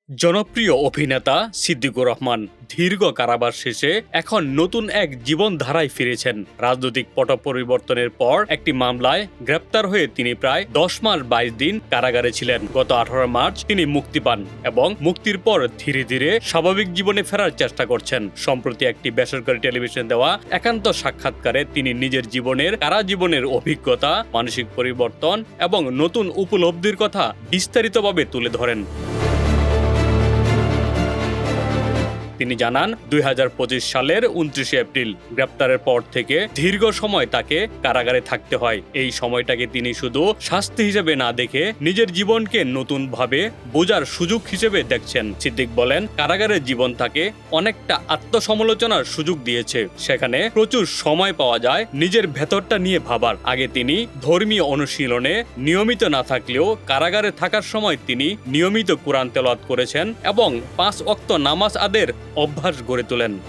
জনপ্রিয় অভিনেতা সিদ্দিকুর রহমান দীর্ঘ কারাবাস শেষে এখন নতুন এক জীবনধারায় ফিরেছেন। রাজনৈতিক পট পরিবর্তনের পর একটি মামলায় গ্রেপ্তার হয়ে তিনি প্রায় 10 মাস 22 দিন কারাগারে ছিলেন। গত 18 মার্চ তিনি মুক্তি পান এবং মুক্তির পর ধীরে ধীরে স্বাভাবিক জীবনে ফেরার চেষ্টা করছেন। সম্প্রতি একটি বেসরকারি টেলিভিশন দেওয়া একান্ত সাক্ষাৎকারে তিনি নিজের কারাজীবনের অভিজ্ঞতা, মানসিক পরিবর্তন এবং নতুন উপলব্ধির কথা বিস্তারিতভাবে তুলে ধরেন। তিনি জানান, 2025 সালের 29 এপ্রিল গ্রেপ্তারের পর থেকে দীর্ঘ সময় তাকে কারাগারে থাকতে হয়। এই সময়টাকে তিনি শুধু শাস্তি হিসেবে না দেখে নিজের জীবনকে নতুনভাবে বোঝার সুযোগ হিসেবে দেখছেন। সিদ্দিক বলেন, কারাগারের জীবন তাকে অনেকটা আত্মসমালোচনার সুযোগ দিয়েছে। সেখানে প্রচুর সময় পাওয়া যায় নিজের ভেতরটা নিয়ে ভাবার। আগে তিনি ধর্মীয় অনুশীলনে নিয়মিত না থাকলেও কারাগারে থাকার সময় তিনি নিয়মিত কুরআন তেলাওয়াত করেছেন এবং 5 ওয়াক্ত নামাজ আদের অভ্যাস গড়ে তোলেন।